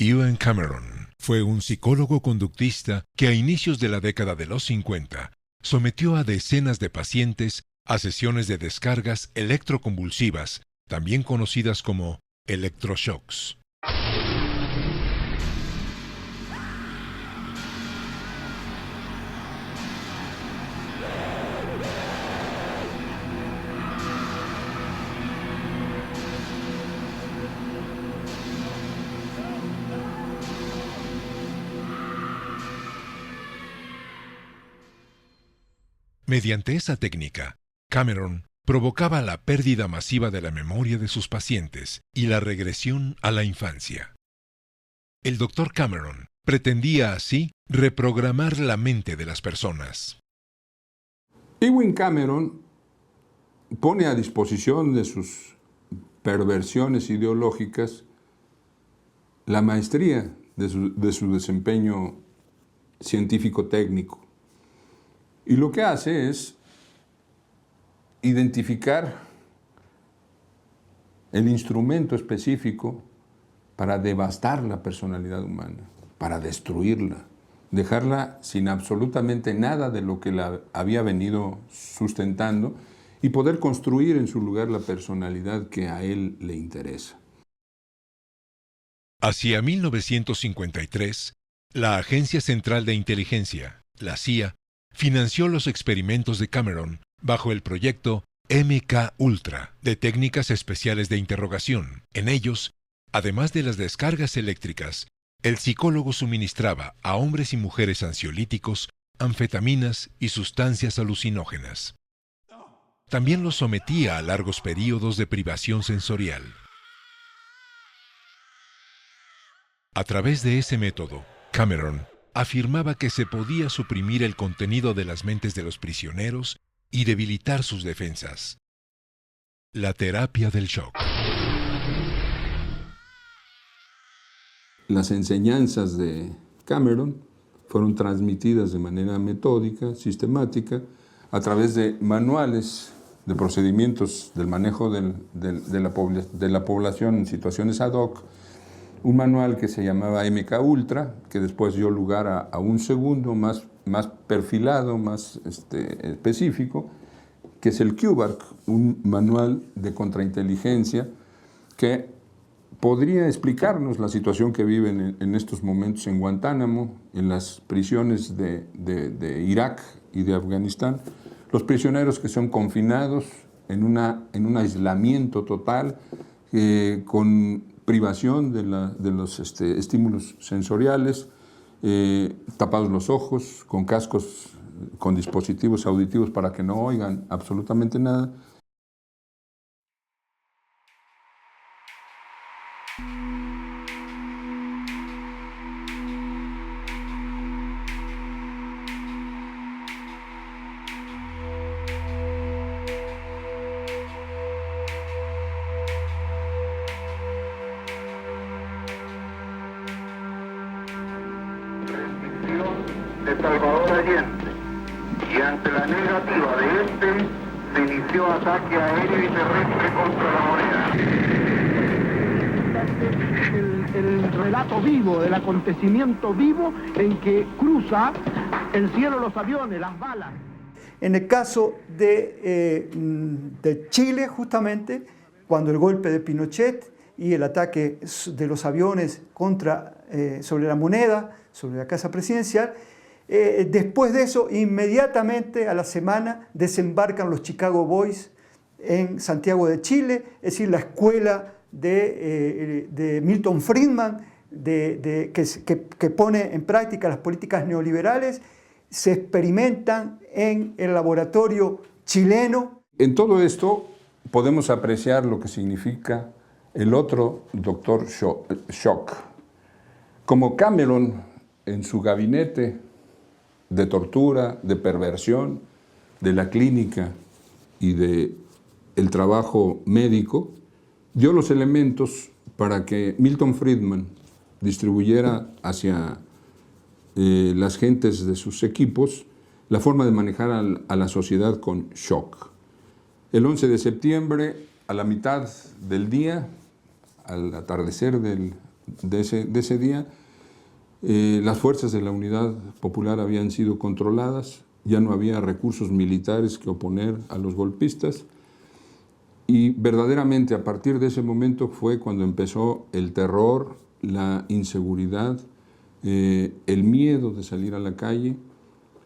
Ewen Cameron fue un psicólogo conductista que a inicios de la década de los 50 sometió a decenas de pacientes a sesiones de descargas electroconvulsivas, también conocidas como electroshocks. Mediante esa técnica, Cameron provocaba la pérdida masiva de la memoria de sus pacientes y la regresión a la infancia. El Dr. Cameron pretendía así reprogramar la mente de las personas. Ewen Cameron pone a disposición de sus perversiones ideológicas la maestría de su desempeño científico-técnico. Y lo que hace es identificar el instrumento específico para devastar la personalidad humana, para destruirla, dejarla sin absolutamente nada de lo que la había venido sustentando y poder construir en su lugar la personalidad que a él le interesa. Hacia 1953, la Agencia Central de Inteligencia, la CIA, financió los experimentos de Cameron bajo el proyecto MK-Ultra de técnicas especiales de interrogación. En ellos, además de las descargas eléctricas, el psicólogo suministraba a hombres y mujeres ansiolíticos, anfetaminas y sustancias alucinógenas. También los sometía a largos períodos de privación sensorial. A través de ese método, Cameron afirmaba que se podía suprimir el contenido de las mentes de los prisioneros y debilitar sus defensas. La terapia del shock. Las enseñanzas de Cameron fueron transmitidas de manera metódica, sistemática, a través de manuales de procedimientos del manejo de la población en situaciones ad hoc, un manual que se llamaba MK-Ultra, que después dio lugar a un segundo más perfilado, más específico, que es el QBARC, un manual de contrainteligencia que podría explicarnos la situación que viven en estos momentos en Guantánamo, en las prisiones de Irak y de Afganistán, los prisioneros que son confinados en un aislamiento total, con privación de los estímulos sensoriales, tapados los ojos, con cascos, con dispositivos auditivos para que no oigan absolutamente nada. De Salvador Allende, y ante la negativa de este, se inició ataque aéreo y terrestre contra la moneda. El relato vivo, del acontecimiento vivo en que cruza el cielo los aviones, las balas. En el caso de Chile, justamente, cuando el golpe de Pinochet y el ataque de los aviones sobre la moneda, sobre la Casa Presidencial, después de eso, inmediatamente a la semana, desembarcan los Chicago Boys en Santiago de Chile, es decir, la escuela de Milton Friedman, que pone en práctica las políticas neoliberales, se experimentan en el laboratorio chileno. En todo esto podemos apreciar lo que significa el otro doctor Shock. Como Cameron, en su gabinete de tortura, de perversión, de la clínica y del trabajo médico, dio los elementos para que Milton Friedman distribuyera hacia las gentes de sus equipos la forma de manejar a la sociedad con shock. El 11 de septiembre, a la mitad del día, al atardecer del de ese día. Las fuerzas de la Unidad Popular habían sido controladas, ya no había recursos militares que oponer a los golpistas, y verdaderamente a partir de ese momento fue cuando empezó el terror, la inseguridad, el miedo de salir a la calle,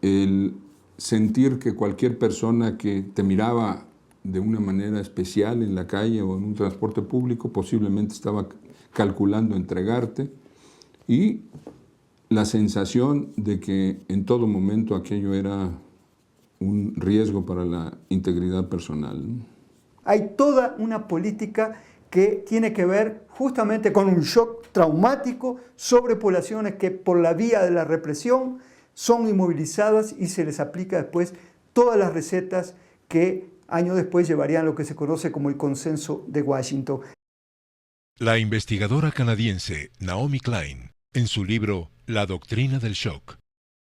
el sentir que cualquier persona que te miraba de una manera especial en la calle o en un transporte público posiblemente estaba calculando entregarte, y la sensación de que en todo momento aquello era un riesgo para la integridad personal. Hay toda una política que tiene que ver justamente con un shock traumático sobre poblaciones que por la vía de la represión son inmovilizadas y se les aplica después todas las recetas que años después llevarían lo que se conoce como el Consenso de Washington. La investigadora canadiense Naomi Klein, en su libro La doctrina del shock,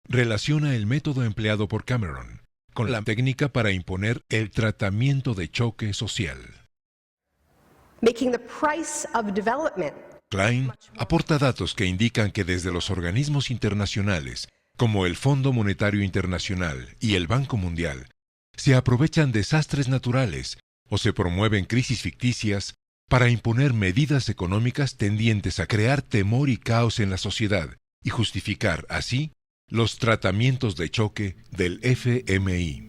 relaciona el método empleado por Cameron con la técnica para imponer el tratamiento de choque social. Klein aporta datos que indican que desde los organismos internacionales, como el Fondo Monetario Internacional y el Banco Mundial, se aprovechan desastres naturales o se promueven crisis ficticias para imponer medidas económicas tendientes a crear temor y caos en la sociedad y justificar, así, los tratamientos de choque del FMI.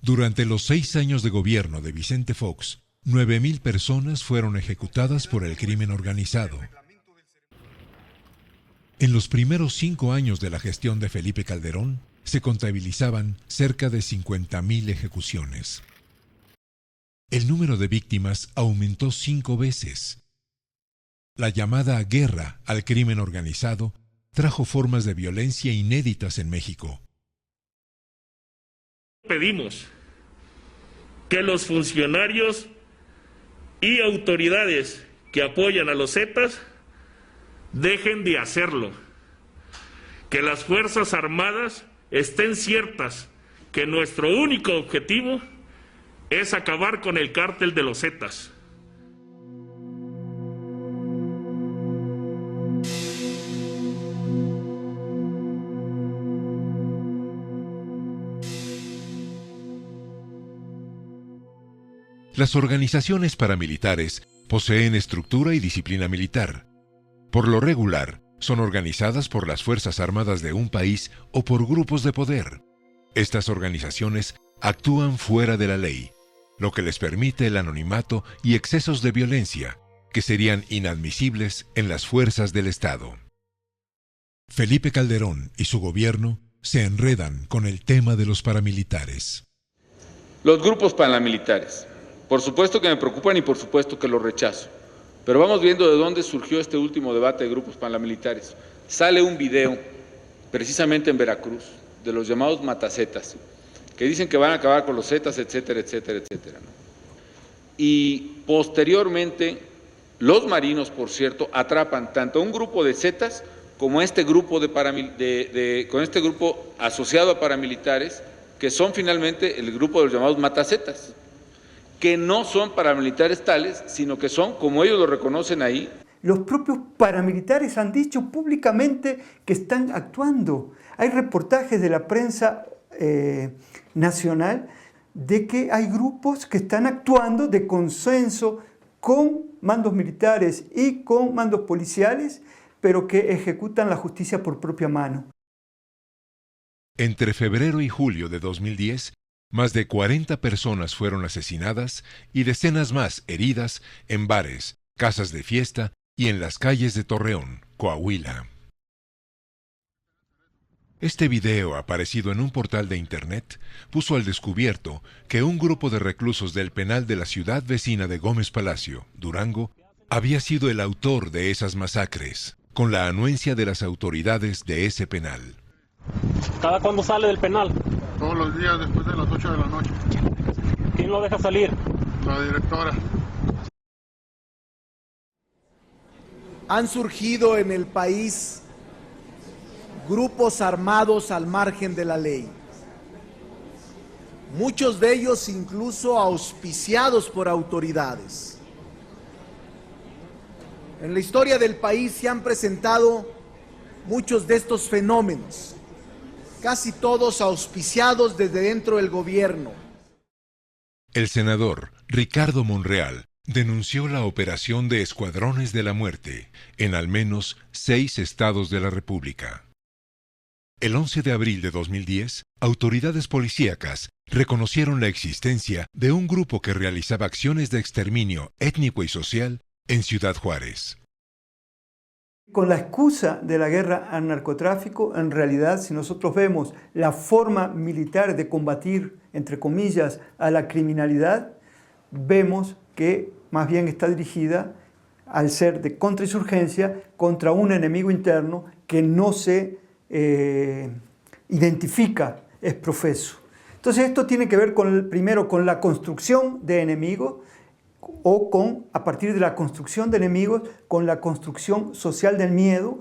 Durante los 6 años de gobierno de Vicente Fox, 9,000 personas fueron ejecutadas por el crimen organizado. En los primeros 5 años de la gestión de Felipe Calderón, se contabilizaban cerca de 50,000 ejecuciones. El número de víctimas aumentó 5 veces. La llamada guerra al crimen organizado trajo formas de violencia inéditas en México. Pedimos que los funcionarios y autoridades que apoyan a los Zetas dejen de hacerlo, que las Fuerzas Armadas estén ciertas que nuestro único objetivo es acabar con el cártel de los Zetas. Las organizaciones paramilitares poseen estructura y disciplina militar. Por lo regular, son organizadas por las Fuerzas Armadas de un país o por grupos de poder. Estas organizaciones actúan fuera de la ley, lo que les permite el anonimato y excesos de violencia, que serían inadmisibles en las fuerzas del Estado. Felipe Calderón y su gobierno se enredan con el tema de los paramilitares. Los grupos paramilitares, por supuesto que me preocupan y por supuesto que los rechazo, pero vamos viendo de dónde surgió este último debate de grupos paramilitares. Sale un video, precisamente en Veracruz, de los llamados matacetas, que dicen que van a acabar con los zetas, etcétera, etcétera, etcétera, ¿no? Y posteriormente, los marinos, por cierto, atrapan tanto a un grupo de zetas como a este grupo con este grupo asociado a paramilitares, que son finalmente el grupo de los llamados matacetas, que no son paramilitares tales, sino que son, como ellos lo reconocen ahí. Los propios paramilitares han dicho públicamente que están actuando. Hay reportajes de la prensa nacional de que hay grupos que están actuando de consenso con mandos militares y con mandos policiales, pero que ejecutan la justicia por propia mano. Entre febrero y julio de 2010, más de 40 personas fueron asesinadas y decenas más heridas en bares, casas de fiesta y en las calles de Torreón, Coahuila. Este video, aparecido en un portal de internet, puso al descubierto que un grupo de reclusos del penal de la ciudad vecina de Gómez Palacio, Durango, había sido el autor de esas masacres, con la anuencia de las autoridades de ese penal. ¿Cada cuándo sale del penal? Todos los días después de las 8 de la noche. ¿Quién lo deja salir? La directora. Han surgido en el país grupos armados al margen de la ley. Muchos de ellos incluso auspiciados por autoridades. En la historia del país se han presentado muchos de estos fenómenos, casi todos auspiciados desde dentro del gobierno. El senador Ricardo Monreal denunció la operación de escuadrones de la muerte en al menos 6 estados de la República. El 11 de abril de 2010, autoridades policíacas reconocieron la existencia de un grupo que realizaba acciones de exterminio étnico y social en Ciudad Juárez. Con la excusa de la guerra al narcotráfico, en realidad, si nosotros vemos la forma militar de combatir, entre comillas, a la criminalidad, vemos que más bien está dirigida al ser de contrainsurgencia contra un enemigo interno que no se identifica, es profeso. Entonces esto tiene que ver primero con la construcción de enemigos o a partir de la construcción de enemigos, con la construcción social del miedo